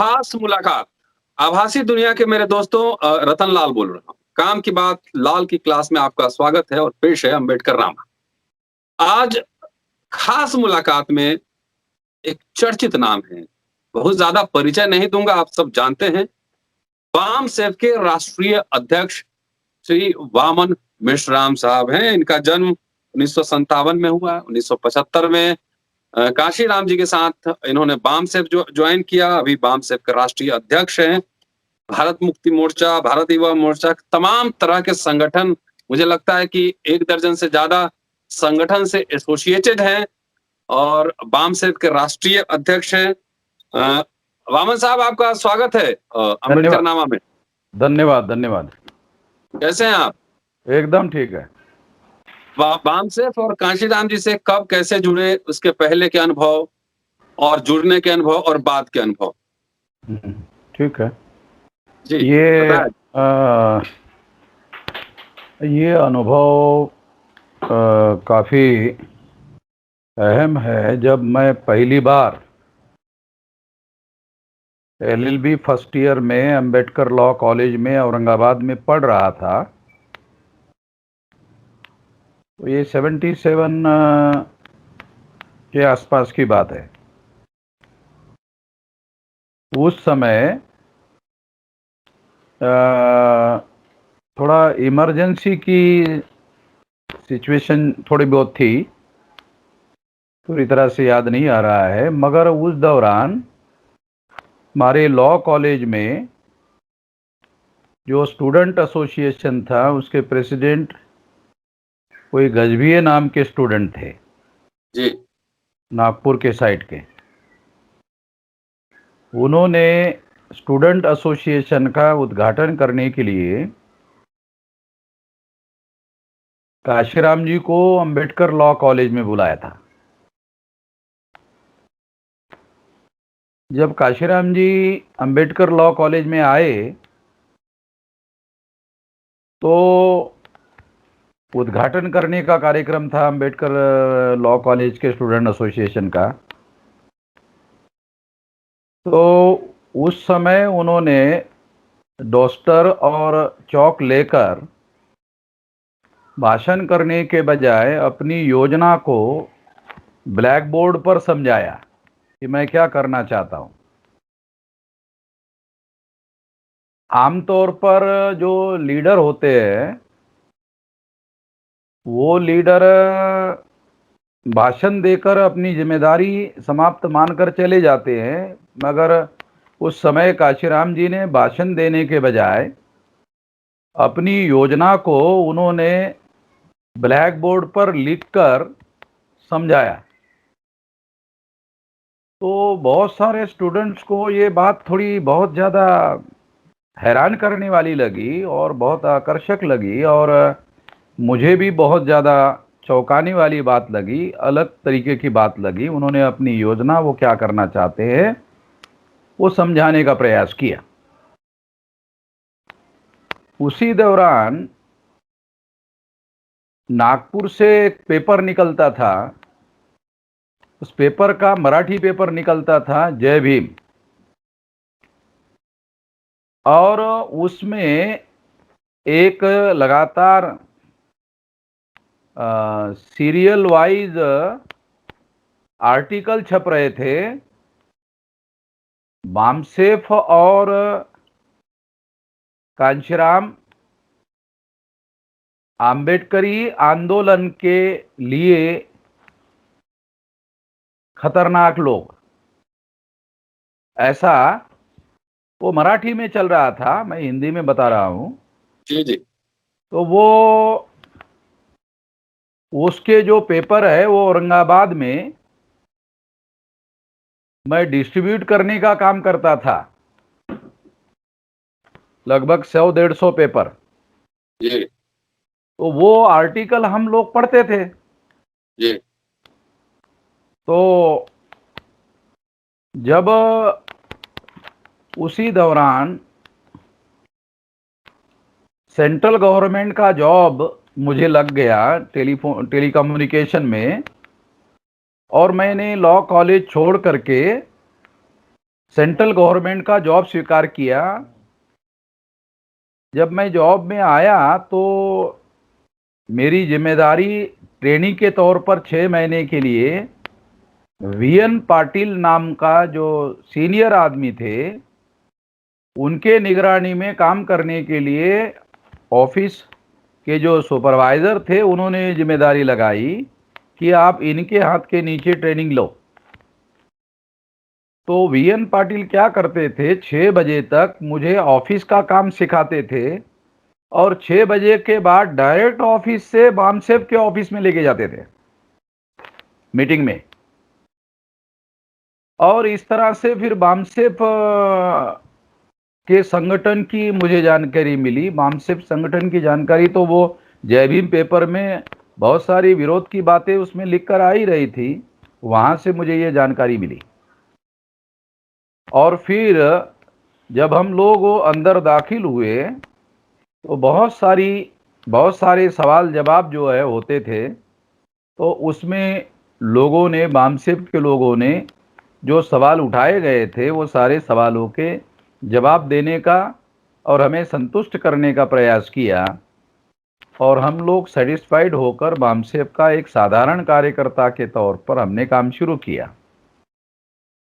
खास मुलाकात। आभासी दुनिया के मेरे दोस्तों, रतन लाल बोल रहा हूँ। काम की बात लाल की क्लास में आपका स्वागत है और पेश है अम्बेडकर रामा। आज खास मुलाकात में एक चर्चित नाम है। बहुत ज्यादा परिचय नहीं दूंगा, आप सब जानते हैं। बामसेफ के राष्ट्रीय अध्यक्ष श्री वामन मेश्राम साहब हैं। इनका जन्म 1957 में हुआ। 1975 में काशीराम जी के साथ इन्होंने बामसेफ जो ज्वाइन किया। अभी बामसेफ के राष्ट्रीय अध्यक्ष हैं। भारत मुक्ति मोर्चा, भारत युवा मोर्चा, तमाम तरह के संगठन, मुझे लगता है कि 1 दर्जन से ज्यादा संगठन से एसोसिएटेड हैं और बामसेफ के राष्ट्रीय अध्यक्ष हैं। वामन साहब, आपका स्वागत है अम्बेडकर धन्यवाद नामा में। धन्यवाद धन्यवाद। कैसे हैं आप? एकदम ठीक है। बामसेफ और कांशीराम जी से कब कैसे जुड़े, उसके पहले के अनुभव और जुड़ने के अनुभव और बाद के अनुभव। ठीक है जी बताएं। ये अनुभव काफ़ी अहम है। जब मैं पहली बार LLB फर्स्ट ईयर में अम्बेडकर लॉ कॉलेज में औरंगाबाद में पढ़ रहा था, तो ये 77 के आसपास की बात है। उस समय थोड़ा इमरजेंसी की सिचुएशन थोड़ी बहुत थी, पूरी तरह से याद नहीं आ रहा है, मगर उस दौरान हमारे लॉ कॉलेज में जो स्टूडेंट एसोसिएशन था, उसके प्रेसिडेंट कोई गजभिये नाम के स्टूडेंट थे जी, नागपुर के साइड के। उन्होंने स्टूडेंट एसोसिएशन का उद्घाटन करने के लिए काशीराम जी को अम्बेडकर लॉ कॉलेज में बुलाया था। जब काशीराम जी अम्बेडकर लॉ कॉलेज में आए तो उद्घाटन करने का कार्यक्रम था अम्बेडकर लॉ कॉलेज के स्टूडेंट एसोसिएशन का। तो उस समय उन्होंने डोस्टर और चौक लेकर भाषण करने के बजाय अपनी योजना को ब्लैक बोर्ड पर समझाया कि मैं क्या करना चाहता हूं। आमतौर पर जो लीडर होते हैं, वो लीडर भाषण देकर अपनी जिम्मेदारी समाप्त मानकर चले जाते हैं, मगर उस समय काशीराम जी ने भाषण देने के बजाय अपनी योजना को उन्होंने ब्लैक बोर्ड पर लिखकर समझाया। तो बहुत सारे स्टूडेंट्स को ये बात थोड़ी बहुत ज़्यादा हैरान करने वाली लगी और बहुत आकर्षक लगी, और मुझे भी बहुत ज़्यादा चौंकाने वाली बात लगी, अलग तरीके की बात लगी। उन्होंने अपनी योजना, वो क्या करना चाहते हैं, वो समझाने का प्रयास किया। उसी दौरान नागपुर से एक पेपर निकलता था, उस पेपर का मराठी पेपर निकलता था जय भीम, और उसमें एक लगातार सीरियल वाइज आर्टिकल छप रहे थे। बामसेफ और कांशीराम आम्बेडकरी आंदोलन के लिए खतरनाक लोग, ऐसा वो मराठी में चल रहा था, मैं हिंदी में बता रहा हूं। जी जी। तो वो उसके जो पेपर है वो औरंगाबाद में मैं डिस्ट्रीब्यूट करने का काम करता था, लगभग 100-150 पेपर। जी तो वो आर्टिकल हम लोग पढ़ते थे। जी। तो जब उसी दौरान सेंट्रल गवर्नमेंट का जॉब मुझे लग गया टेलीकम्युनिकेशन में, और मैंने लॉ कॉलेज छोड़ करके सेंट्रल गवर्नमेंट का जॉब स्वीकार किया। जब मैं जॉब में आया तो मेरी जिम्मेदारी ट्रेनी के तौर पर 6 महीने के लिए वीएन पाटिल नाम का जो सीनियर आदमी थे उनके निगरानी में काम करने के लिए ऑफिस के जो सुपरवाइजर थे उन्होंने जिम्मेदारी लगाई कि आप इनके हाथ के नीचे ट्रेनिंग लो। तो वीएन पाटिल क्या करते थे, 6 बजे तक मुझे ऑफिस का काम सिखाते थे और 6 बजे के बाद डायरेक्ट ऑफिस से बामसेफ के ऑफिस में लेके जाते थे मीटिंग में। और इस तरह से फिर बामसेफ के संगठन की मुझे जानकारी मिली। बामसेफ संगठन की जानकारी तो वो जय भीम पेपर में बहुत सारी विरोध की बातें उसमें लिखकर आ ही रही थी, वहां से मुझे ये जानकारी मिली। और फिर जब हम लोग अंदर दाखिल हुए तो बहुत सारे सवाल जवाब जो है होते थे, तो उसमें लोगों ने, बामसेफ के लोगों ने जो सवाल उठाए गए थे वो सारे सवालों के जवाब देने का और हमें संतुष्ट करने का प्रयास किया और हम लोग सेटिस्फाइड होकर बामसेफ का एक साधारण कार्यकर्ता के तौर पर हमने काम शुरू किया।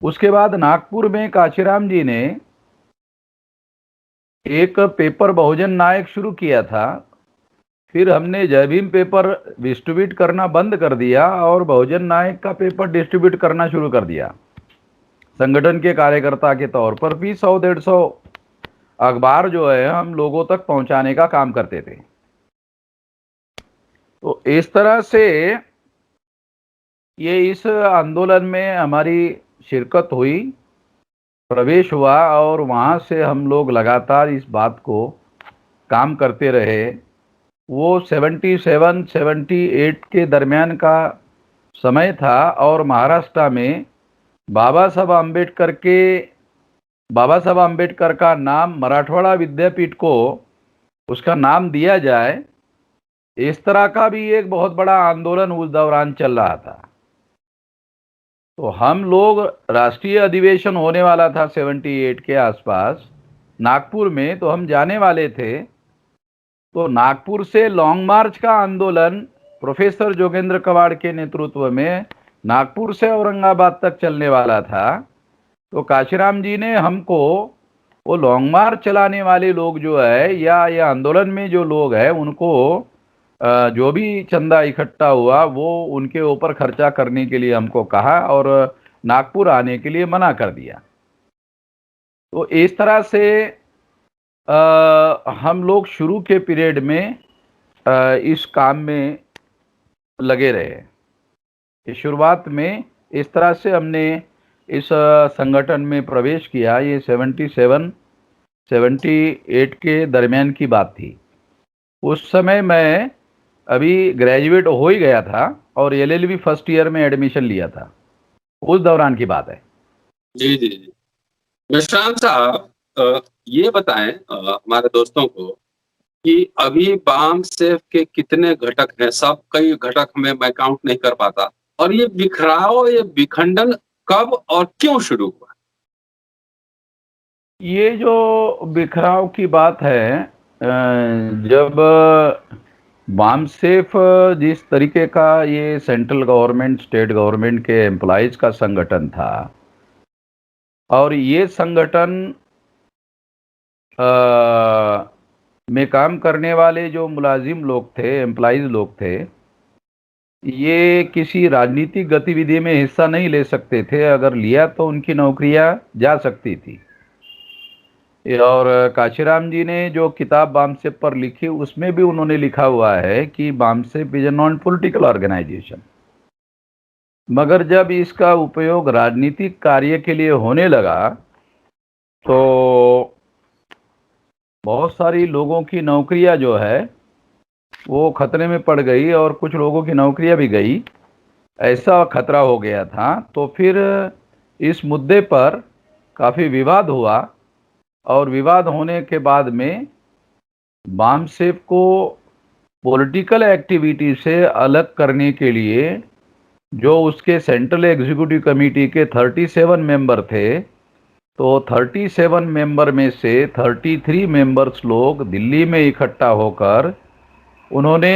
उसके बाद नागपुर में काशीराम जी ने एक पेपर बहुजन नायक शुरू किया था। फिर हमने जय भीम पेपर डिस्ट्रीब्यूट करना बंद कर दिया और बहुजन नायक का पेपर डिस्ट्रीब्यूट करना शुरू कर दिया। संगठन के कार्यकर्ता के तौर पर भी 100-150 अखबार जो है हम लोगों तक पहुंचाने का काम करते थे। तो इस तरह से ये इस आंदोलन में हमारी शिरकत हुई, प्रवेश हुआ और वहाँ से हम लोग लगातार इस बात को काम करते रहे। वो 77-78 के दरमियान का समय था और महाराष्ट्र में बाबा साहब आम्बेडकर का नाम मराठवाड़ा विद्यापीठ को उसका नाम दिया जाए, इस तरह का भी एक बहुत बड़ा आंदोलन उस दौरान चल रहा था। तो हम लोग, राष्ट्रीय अधिवेशन होने वाला था 78 के आसपास नागपुर में, तो हम जाने वाले थे। तो नागपुर से लॉन्ग मार्च का आंदोलन प्रोफेसर जोगेंद्र कवाड़ के नेतृत्व में नागपुर से औरंगाबाद तक चलने वाला था। तो काशीराम जी ने हमको वो लॉन्ग मार्च चलाने वाले लोग जो है या ये आंदोलन में जो लोग हैं उनको जो भी चंदा इकट्ठा हुआ वो उनके ऊपर खर्चा करने के लिए हमको कहा और नागपुर आने के लिए मना कर दिया। तो इस तरह से हम लोग शुरू के पीरियड में इस काम में लगे रहे। शुरुआत में इस तरह से हमने इस संगठन में प्रवेश किया। ये 77-78 के दरमियान की बात थी। उस समय मैं अभी ग्रेजुएट हो ही गया था और एलएलबी फर्स्ट ईयर में एडमिशन लिया था, उस दौरान की बात है। जी जी जी। विश्राम साहब, ये बताएं हमारे दोस्तों को कि अभी बामसेफ के कितने घटक हैं। सब कई घटक मैं काउंट नहीं कर पाता। और ये बिखराव, ये विखंडन कब और क्यों शुरू हुआ? ये जो बिखराव की बात है, जब बामसेफ जिस तरीके का ये सेंट्रल गवर्नमेंट, स्टेट गवर्नमेंट के एम्प्लॉइज का संगठन था और ये संगठन में काम करने वाले जो मुलाजिम लोग थे, एम्प्लॉइज लोग थे, ये किसी राजनीतिक गतिविधि में हिस्सा नहीं ले सकते थे। अगर लिया तो उनकी नौकरियां जा सकती थी। और काशीराम जी ने जो किताब बामसेफ पर लिखी उसमें भी उन्होंने लिखा हुआ है कि BAMCEF is a non political organisation. मगर जब इसका उपयोग राजनीतिक कार्य के लिए होने लगा तो बहुत सारी लोगों की नौकरियां जो है वो खतरे में पड़ गई और कुछ लोगों की नौकरियां भी गई, ऐसा खतरा हो गया था। तो फिर इस मुद्दे पर काफ़ी विवाद हुआ और विवाद होने के बाद में बामसेफ को पॉलिटिकल एक्टिविटी से अलग करने के लिए जो उसके सेंट्रल एग्जीक्यूटिव कमेटी के 37 मेंबर थे तो 37 मेंबर में से 33 मेंबर्स लोग दिल्ली में इकट्ठा होकर उन्होंने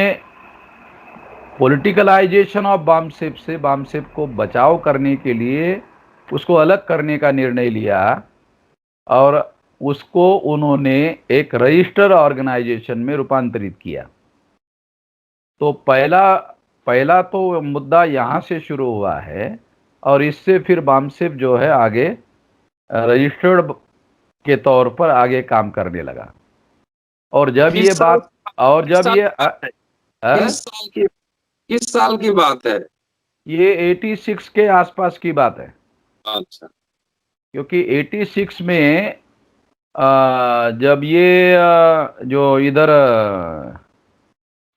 पॉलिटिकलाइजेशन ऑफ बामसेप से बामसेप को बचाव करने के लिए उसको अलग करने का निर्णय लिया और उसको उन्होंने एक रजिस्टर ऑर्गेनाइजेशन में रूपांतरित किया। तो पहला पहला तो मुद्दा यहाँ से शुरू हुआ है और इससे फिर बामसेप जो है आगे रजिस्टर्ड के तौर पर आगे काम करने लगा। और जब ये किस साल बात और किस जब साल ये किस साल की बात है? ये 86 के आसपास की बात है, अच्छा। क्योंकि 86 में जब ये जो इधर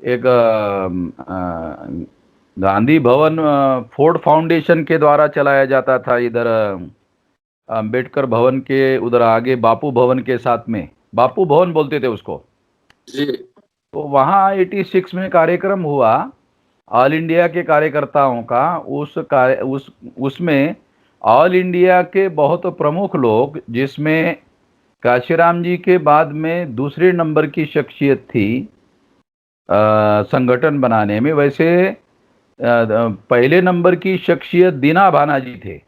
एक गांधी भवन फोर्ड फाउंडेशन के द्वारा चलाया जाता था, इधर अंबेडकर भवन के उधर आगे बापू भवन के साथ में, बापू भवन बोलते थे उसको जी। तो वहाँ 86 में कार्यक्रम हुआ ऑल इंडिया के कार्यकर्ताओं का। उसमें ऑल इंडिया के बहुत प्रमुख लोग, जिसमें काशीराम जी के बाद में दूसरे नंबर की शख्सियत थी संगठन बनाने में। वैसे पहले नंबर की शख्सियत दीना भानाजी थे,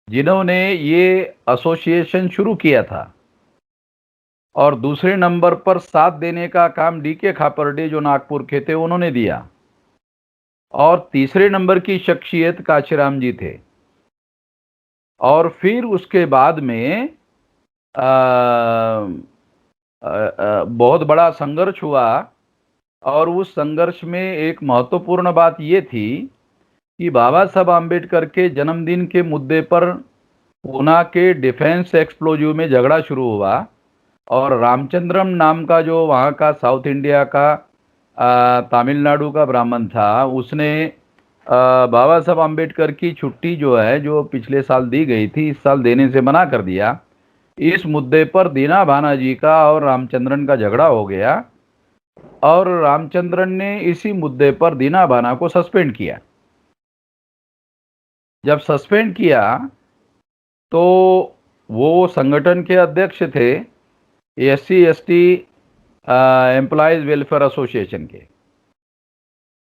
जिन्होंने ये एसोसिएशन शुरू किया था। और दूसरे नंबर पर साथ देने का काम डीके खापर्डे जो नागपुर के थे उन्होंने दिया। और तीसरे नंबर की शख्सियत काशीराम जी थे। और फिर उसके बाद में बहुत बड़ा संघर्ष हुआ और उस संघर्ष में एक महत्वपूर्ण बात ये थी कि बाबा साहब आम्बेडकर के जन्मदिन के मुद्दे पर पूना के डिफेंस एक्सप्लोजिव में झगड़ा शुरू हुआ और रामचंद्रम नाम का जो वहाँ का साउथ इंडिया का तमिलनाडु का ब्राह्मण था, उसने बाबा साहब आम्बेडकर की छुट्टी जो है, जो पिछले साल दी गई थी, इस साल देने से मना कर दिया। इस मुद्दे पर दीना भानाजी का और रामचंद्रन का झगड़ा हो गया और रामचंद्रन ने इसी मुद्दे पर दीना भाना को सस्पेंड किया। जब सस्पेंड किया तो वो संगठन के अध्यक्ष थे SC/ST एम्प्लॉयज वेलफेयर एसोसिएशन के,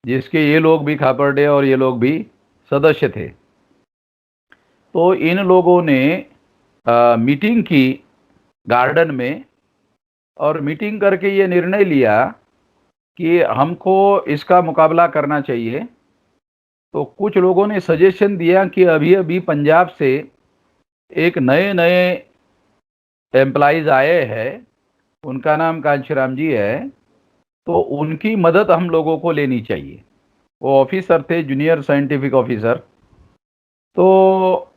जिसके ये लोग भी खापर्डे और ये लोग भी सदस्य थे। तो इन लोगों ने मीटिंग की गार्डन में और मीटिंग करके ये निर्णय लिया कि हमको इसका मुकाबला करना चाहिए। तो कुछ लोगों ने सजेशन दिया कि अभी अभी पंजाब से एक नए एम्प्लॉयज आए हैं, उनका नाम कांशीराम जी है, तो उनकी मदद हम लोगों को लेनी चाहिए। वो ऑफिसर थे, जूनियर साइंटिफिक ऑफिसर। तो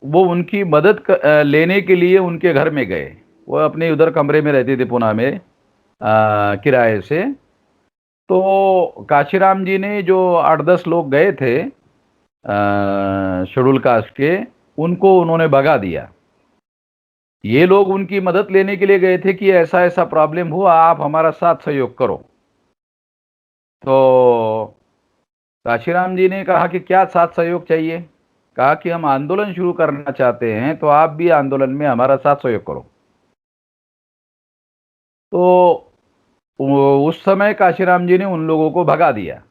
वो उनकी मदद लेने के लिए उनके घर में गए। वो अपने उधर कमरे में रहते थे पुणे में किराए से। तो काशीराम जी ने जो 8-10 लोग गए थे शेड्यूल कास्ट के, उनको उन्होंने भगा दिया। ये लोग उनकी मदद लेने के लिए गए थे कि ऐसा ऐसा प्रॉब्लम हुआ, आप हमारा साथ सहयोग करो। तो काशीराम जी ने कहा कि क्या साथ सहयोग चाहिए? कहा कि हम आंदोलन शुरू करना चाहते हैं, तो आप भी आंदोलन में हमारा साथ सहयोग करो। तो उस समय काशीराम जी ने उन लोगों को भगा दिया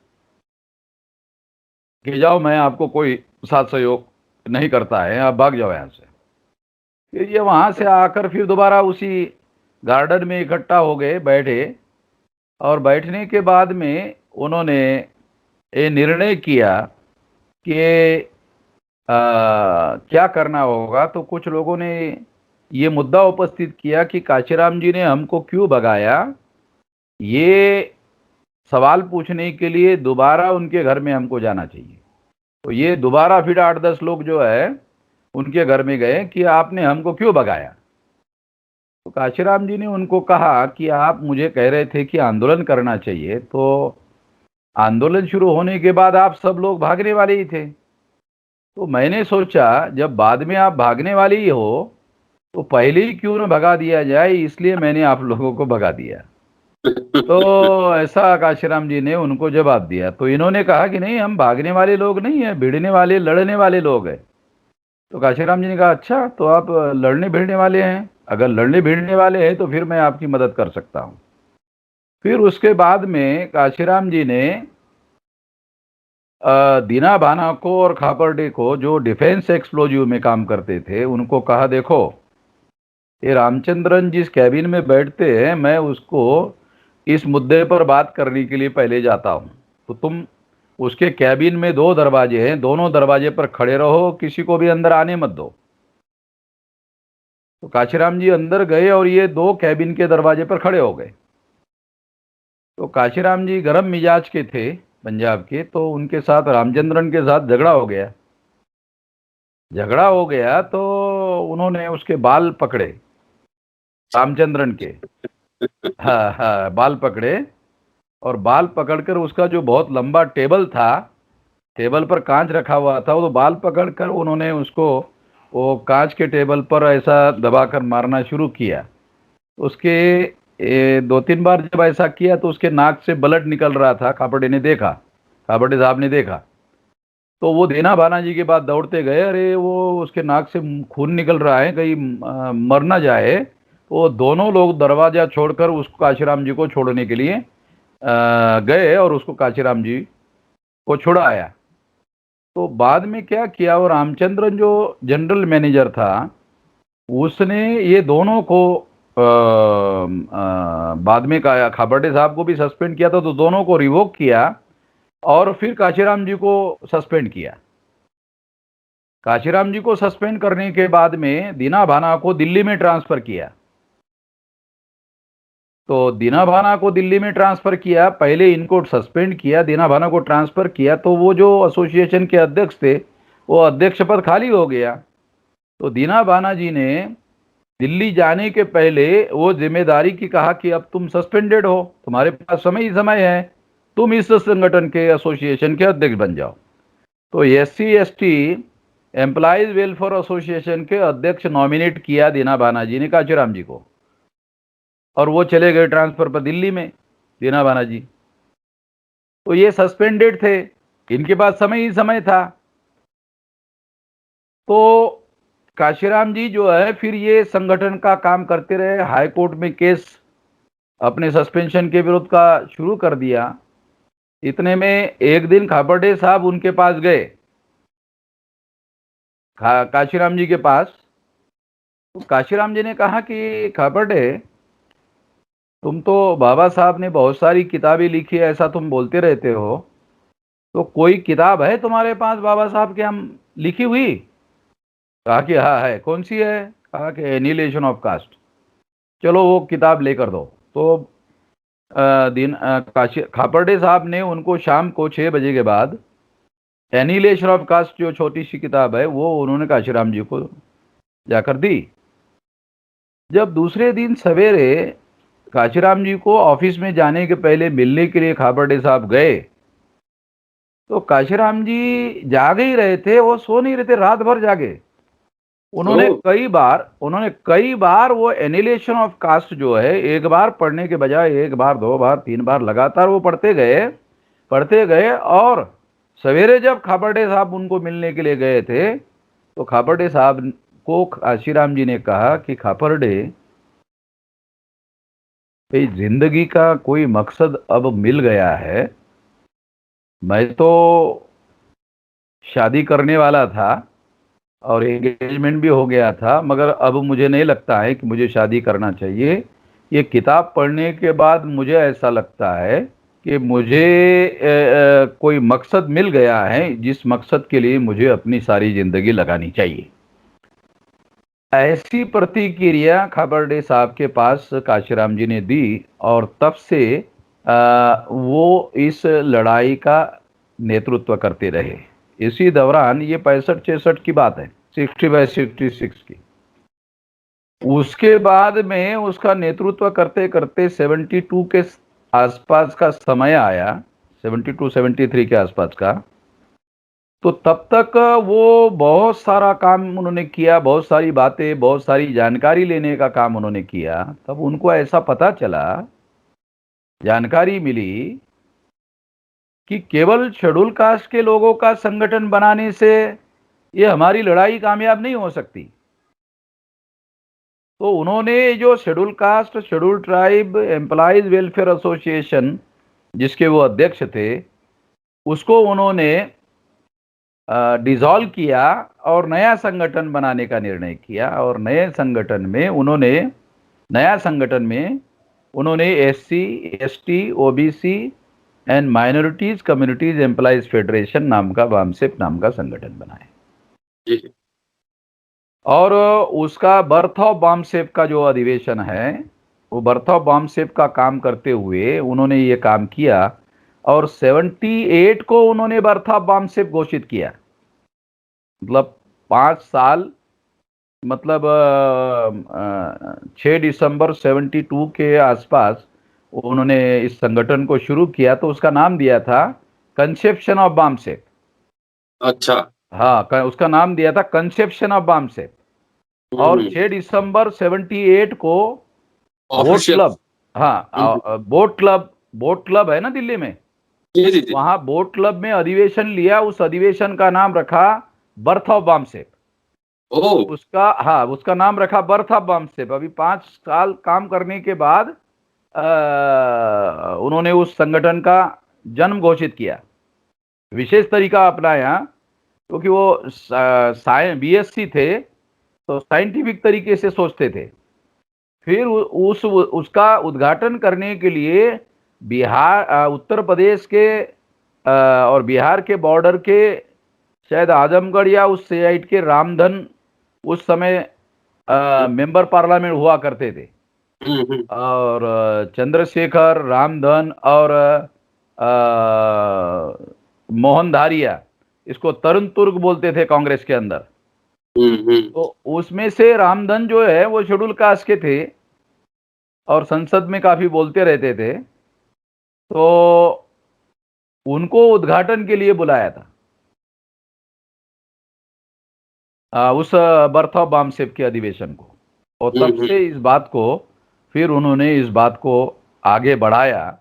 कि जाओ, मैं आपको कोई साथ सहयोग नहीं करता है, आप भाग जाओ यहाँ से। फिर ये वहाँ से आकर फिर दोबारा उसी गार्डन में इकट्ठा हो गए, बैठे। और बैठने के बाद में उन्होंने ये निर्णय किया कि क्या करना होगा। तो कुछ लोगों ने ये मुद्दा उपस्थित किया कि काशीराम जी ने हमको क्यों भगाया। ये सवाल पूछने के लिए दोबारा उनके घर में हमको जाना चाहिए। तो ये दोबारा फिर 8-10 लोग जो है उनके घर में गए कि आपने हमको क्यों भगाया। तो काशीराम जी ने उनको कहा कि आप मुझे कह रहे थे कि आंदोलन करना चाहिए, तो आंदोलन शुरू होने के बाद आप सब लोग भागने वाले ही थे। तो मैंने सोचा जब बाद में आप भागने वाले ही हो तो पहले ही क्यों न भगा दिया जाए, इसलिए मैंने आप लोगों को भगा दिया। तो ऐसा काशीराम जी ने उनको जवाब दिया। तो इन्होंने कहा कि नहीं, हम भागने वाले लोग नहीं हैं, भिड़ने वाले, लड़ने वाले लोग हैं। तो काशीराम जी ने कहा अच्छा तो आप लड़ने भिड़ने वाले हैं, अगर लड़ने भिड़ने वाले हैं तो फिर मैं आपकी मदद कर सकता हूँ। फिर उसके बाद में काशीराम जी ने दीना भाना को और खापर्डे को, जो डिफेंस एक्सप्लोजिव में काम करते थे, उनको कहा देखो ये रामचंद्रन जिस कैबिन में बैठते हैं मैं उसको इस मुद्दे पर बात करने के लिए पहले जाता हूँ, तो तुम उसके कैबिन में 2 दरवाजे हैं, दोनों दरवाजे पर खड़े रहो, किसी को भी अंदर आने मत दो। तो काशीराम जी अंदर गए और ये 2 कैबिन के दरवाजे पर खड़े हो गए। तो काशीराम जी गरम मिजाज के थे पंजाब के, तो उनके साथ रामचंद्रन के साथ झगड़ा हो गया। झगड़ा हो गया तो उन्होंने उसके बाल पकड़े, रामचंद्रन के। हाँ हाँ, बाल पकड़े, और बाल पकड़कर उसका जो बहुत लंबा टेबल था, टेबल पर कांच रखा हुआ था, वो तो बाल पकड़कर उन्होंने उसको वो कांच के टेबल पर ऐसा दबाकर मारना शुरू किया। उसके 2-3 बार जब ऐसा किया तो उसके नाक से ब्लड निकल रहा था। खापर्डे ने देखा, खापर्डे साहब ने देखा, तो वो देना भाना जी के बाद दौड़ते गए, अरे वो उसके नाक से खून निकल रहा है, कहीं मर ना जाए। वो दोनों लोग दरवाजा छोड़कर उसको काशीराम जी को छोड़ने के लिए गए और उसको काशीराम जी को छुड़ाया। तो बाद में क्या किया, वो रामचंद्रन जो जनरल मैनेजर था उसने ये दोनों को बाद में खापर्डे साहब को भी सस्पेंड किया था, तो दोनों को रिवोक किया और फिर काशीराम जी को सस्पेंड किया। काशीराम जी को सस्पेंड करने के बाद में दीना भाना को दिल्ली में ट्रांसफर किया। तो दीना भाना को दिल्ली में ट्रांसफर किया, पहले इनको सस्पेंड किया, दीना भाना को ट्रांसफर किया, तो वो जो एसोसिएशन के अध्यक्ष थे वो अध्यक्ष पद खाली हो गया। तो दीना भाना जी ने दिल्ली जाने के पहले वो जिम्मेदारी की कहा कि अब तुम सस्पेंडेड हो, तुम्हारे पास समय ही समय है, तुम इस संगठन के एसोसिएशन के अध्यक्ष बन जाओ। तो SC/ST एम्प्लॉइज वेलफेयर एसोसिएशन के अध्यक्ष नॉमिनेट किया दीना भाना जी ने काशीराम जी को, और वो चले गए ट्रांसफर पर दिल्ली में दीना भाना जी। तो ये सस्पेंडेड थे, इनके पास समय ही समय था। तो काशीराम जी जो है फिर ये संगठन का काम करते रहे, हाई कोर्ट में केस अपने सस्पेंशन के विरुद्ध का शुरू कर दिया। इतने में एक दिन खापर्डे साहब उनके पास गए, काशीराम जी के पास। तो काशीराम जी ने कहा कि खापर्डे, तुम तो बाबा साहब ने बहुत सारी किताबें लिखी है ऐसा तुम बोलते रहते हो, तो कोई किताब है तुम्हारे पास बाबा साहब के हम लिखी हुई? कहा कि हाँ है। कौन सी है? कहा कि एनिहिलेशन ऑफ कास्ट। चलो वो किताब लेकर दो। तो खापर्डे साहब ने उनको शाम को 6 बजे के बाद एनिहिलेशन ऑफ कास्ट जो छोटी सी किताब है वो उन्होंने काशीराम जी को जाकर दी। जब दूसरे दिन सवेरे काशीराम जी को ऑफिस में जाने के पहले मिलने के लिए खापर्डे साहब गए, तो काशीराम जी जाग ही रहे थे, वो सो नहीं रहे थे, रात भर जागे। उन्होंने कई बार वो एनिहिलेशन ऑफ कास्ट जो है एक बार पढ़ने के बजाय 1 बार 2 बार 3 बार लगातार वो पढ़ते गए। और सवेरे जब खापर्डे साहब उनको मिलने के लिए गए थे तो खापर्डे साहब को काशीराम जी ने कहा कि खापर्डे, भाई जिंदगी का कोई मकसद अब मिल गया है। मैं तो शादी करने वाला था और एंगेजमेंट भी हो गया था, मगर अब मुझे नहीं लगता है कि मुझे शादी करना चाहिए। ये किताब पढ़ने के बाद मुझे ऐसा लगता है कि मुझे कोई मकसद मिल गया है, जिस मकसद के लिए मुझे अपनी सारी जिंदगी लगानी चाहिए। ऐसी प्रतिक्रिया खापर्डे साहब के पास काशीराम जी ने दी, और तब से वो इस लड़ाई का नेतृत्व करते रहे। इसी दौरान ये 65-66 की बात है, 60/66 की। उसके बाद में उसका नेतृत्व करते करते 72 के आसपास का समय आया, 72-73 के आसपास का। तो तब तक वो बहुत सारा काम उन्होंने किया, बहुत सारी बातें, बहुत सारी जानकारी लेने का काम उन्होंने किया। तब उनको ऐसा पता चला, जानकारी मिली कि केवल शेड्यूल कास्ट के लोगों का संगठन बनाने से ये हमारी लड़ाई कामयाब नहीं हो सकती। तो उन्होंने जो schedule caste schedule tribe employees welfare association जिसके वो अध्यक्ष थे, उसको उन्होंने डिसॉल्व किया और नया संगठन बनाने का निर्णय किया। और नया संगठन में उन्होंने SC, ST, OBC and minorities communities employees federation नाम का, बामसेफ नाम का संगठन बनाया। जी। और उसका बर्थ ऑफ बामसेफ का जो अधिवेशन है, वो बर्थ ऑफ बामसेफ का काम करते हुए उन्होंने ये काम किया और 78 को उन्होंने बर्थ ऑफ बामसेफ घोषित किया। मतलब 5 साल, मतलब 6 दिसंबर 72 के आसपास उन्होंने इस संगठन को शुरू किया। तो उसका नाम दिया था कंसेप्शन ऑफ बामसेफ। अच्छा। हाँ, उसका नाम दिया था कंसेप्शन ऑफ बामसेफ। और 6 दिसंबर 78 को बोट ऑफिशियल। क्लब, हाँ, बोट क्लब है ना दिल्ली में, जी जी जी। वहां बोट क्लब में अधिवेशन लिया। उस अधिवेशन का नाम रखा बर्थ ऑफ बामसेफ। ओह। उसका नाम रखा बर्थ ऑफ बामसेफ। अभी 5 साल काम करने के बाद उन्होंने उस संगठन का जन्म घोषित किया। विशेष तरीका अपनाया क्योंकि वो बीएससी थे, तो साइंटिफिक तरीके से सोचते थे। फिर उसका उद्घाटन करने के लिए उत्तर प्रदेश के और बिहार के बॉर्डर के शायद आजमगढ़ या उस साइड के रामधन उस समय मेंबर पार्लियामेंट हुआ करते थे। और चंद्रशेखर, रामधन और मोहन धारिया, इसको तरुण तुर्क बोलते थे कांग्रेस के अंदर। तो उसमें से रामधन जो है वो शेड्यूल कास्ट के थे और संसद में काफी बोलते रहते थे। तो उनको उद्घाटन के लिए बुलाया था उस बर्थ ऑफ बामसेफ के अधिवेशन को। और तब से फिर उन्होंने इस बात को आगे बढ़ाया।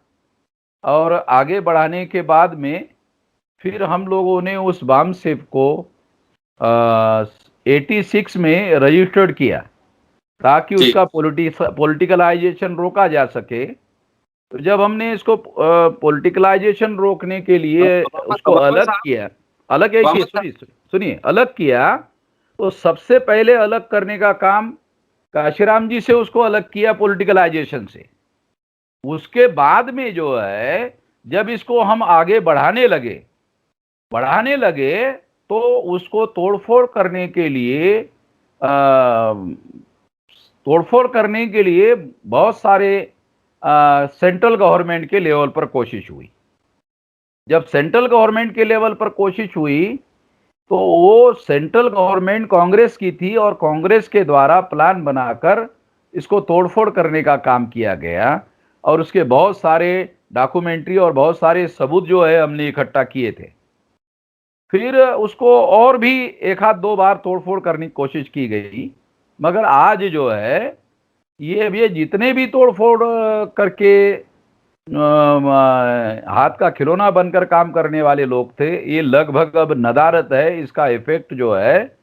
और आगे बढ़ाने के बाद में फिर हम लोगों ने उस बामसेफ को 86 में रजिस्टर्ड किया ताकि उसका पॉलिटिकलाइजेशन रोका जा सके। तो जब हमने इसको पॉलिटिकलाइजेशन रोकने के लिए उसको अलग किया, अलग किया, तो सबसे पहले अलग करने का काम काशीराम जी से उसको अलग किया पॉलिटिकलाइजेशन से। उसके बाद में जो है जब इसको हम आगे बढ़ाने लगे तो उसको तोड़फोड़ करने के लिए बहुत सारे सेंट्रल गवर्नमेंट के लेवल पर कोशिश हुई। जब सेंट्रल गवर्नमेंट के लेवल पर कोशिश हुई तो वो सेंट्रल गवर्नमेंट कांग्रेस की थी और कांग्रेस के द्वारा प्लान बनाकर इसको तोड़फोड़ करने का काम किया गया। और उसके बहुत सारे डॉक्यूमेंट्री और बहुत सारे सबूत जो है हमने इकट्ठा किए थे। फिर उसको और भी एक आध दो बार तोड़फोड़ करने की कोशिश की गई, मगर आज जो है ये जितने भी तोड़फोड़ करके हाथ का खिलौना बनकर काम करने वाले लोग थे, ये लगभग अब नदारत है। इसका इफेक्ट जो है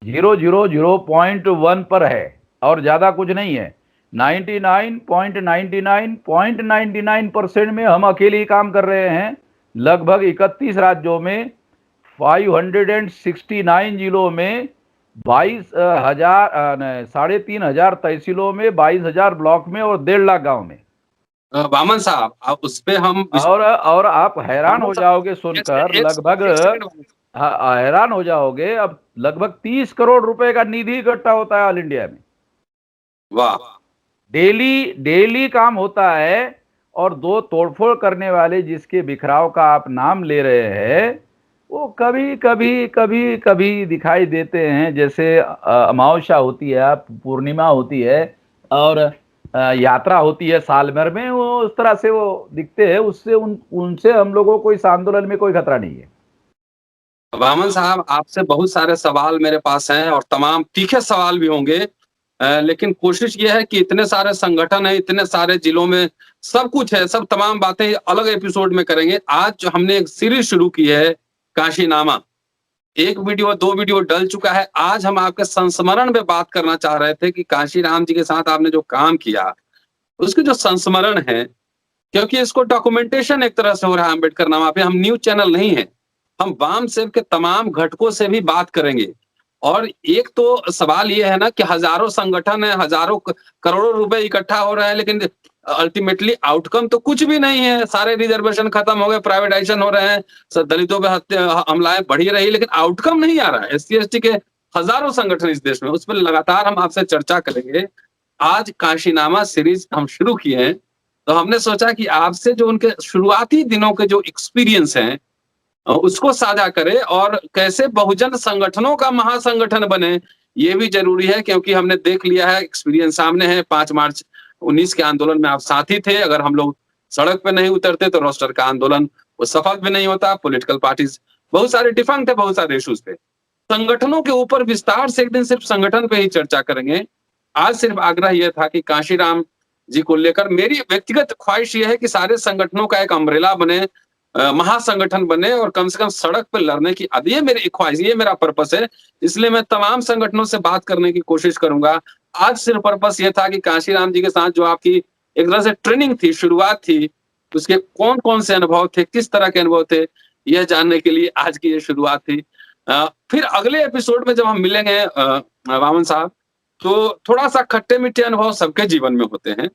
0.1 पर है और ज्यादा कुछ नहीं है। 99.99% में हम अकेले ही काम कर रहे हैं। लगभग 31 राज्यों में 569 जिलों में 3,500 तहसीलों में 22,000 ब्लॉक में और 1.5 लाख गांव में। वामन साहब, आप उस पे हम और आप हैरान हो जाओगे सुनकर, हैरान हो जाओगे। अब लगभग 30 करोड़ रुपए का निधि इकट्ठा होता है ऑल इंडिया में। वाह। डेली काम होता है। और दो तोड़फोड़ करने वाले जिसके बिखराव का आप नाम ले रहे हैं, वो कभी दिखाई देते हैं। जैसे अमावस्या होती है, पूर्णिमा होती है और यात्रा होती है साल भर में, वो उस तरह से वो दिखते हैं। उनसे हम लोगों को इस आंदोलन में कोई खतरा नहीं है। वामन साहब, आपसे बहुत सारे सवाल मेरे पास हैं और तमाम तीखे सवाल भी होंगे, लेकिन कोशिश ये है कि इतने सारे संगठन है, इतने सारे जिलों में सब कुछ है, सब तमाम बातें अलग एपिसोड में करेंगे। आज जो हमने एक सीरीज शुरू की है काशीनामा, 1 वीडियो 2 वीडियो डल चुका है। आज हम आपके संस्मरण में बात करना चाह रहे थे कि कांशीराम जी के साथ आपने जो काम किया, उसके जो संस्मरण है, क्योंकि इसको डॉक्यूमेंटेशन एक तरह से हो रहा है अम्बेडकरनामा पे। हम न्यूज़ चैनल नहीं है, हम वाम सेव के तमाम घटकों से भी बात करेंगे। और एक तो सवाल ये है ना कि हज़ारों संगठन है, हज़ारों करोड़ों रुपए इकट्ठा हो रहे हैं, लेकिन अल्टीमेटली आउटकम तो कुछ भी नहीं है। सारे रिजर्वेशन खत्म हो गए, प्राइवेटाइजेशन हो रहे हैं, दलितों पे हमलाएं बढ़ी रही, लेकिन आउटकम नहीं आ रहा है। एससी एसटी के हजारों संगठन इस देश में, उस पर लगातार हम आपसे चर्चा करेंगे। आज काशीनामा सीरीज हम शुरू किए हैं, तो हमने सोचा कि आपसे जो उनके शुरुआती दिनों के जो एक्सपीरियंस हैं उसको साझा करें, और कैसे बहुजन संगठनों का महासंगठन बने, ये भी जरूरी है। क्योंकि हमने देख लिया है, एक्सपीरियंस सामने है। 5 मार्च 19 के आंदोलन में आप साथी थे। अगर हम लोग सड़क पे नहीं उतरते तो रोस्टर का आंदोलन वो सफल भी नहीं होता। पॉलिटिकल पार्टीज बहुत सारे डिफंक्ट है बहुत सारे इश्यूज पे। संगठनों के ऊपर विस्तार से एक दिन सिर्फ संगठन पे ही चर्चा करेंगे। आज सिर्फ आग्रह यह था कि कांशीराम जी को लेकर मेरी व्यक्तिगत ख्वाहिश यह है कि सारे संगठनों का एक अम्ब्रेला बने, महासंगठन बने, और कम से कम सड़क पर लड़ने की ये मेरी ख्वाहिश, ये मेरा पर्पस है। इसलिए मैं तमाम संगठनों से बात करने की कोशिश करूंगा। आज सिर्फ पर्पस ये था कि कांशीराम जी के साथ जो आपकी एक तरह से ट्रेनिंग थी, शुरुआत थी, उसके कौन कौन से अनुभव थे, किस तरह के अनुभव थे, यह जानने के लिए आज की ये शुरुआत थी। फिर अगले एपिसोड में जब हम मिलेंगे वामन साहब, तो थोड़ा सा खट्टे मीठे अनुभव सबके जीवन में होते हैं।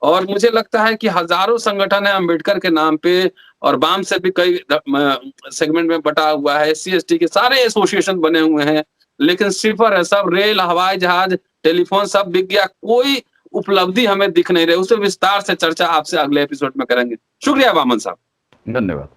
और मुझे लगता है कि हजारों संगठन है अम्बेडकर के नाम पे, और वाम से भी कई सेगमेंट में बटा हुआ है। एससी एसटी के सारे एसोसिएशन बने हुए हैं, लेकिन सिफर है सब। रेल, हवाई जहाज, टेलीफोन सब बिक गया, कोई उपलब्धि हमें दिख नहीं रही। उसे विस्तार से चर्चा आपसे अगले एपिसोड में करेंगे। शुक्रिया वामन साहब। धन्यवाद।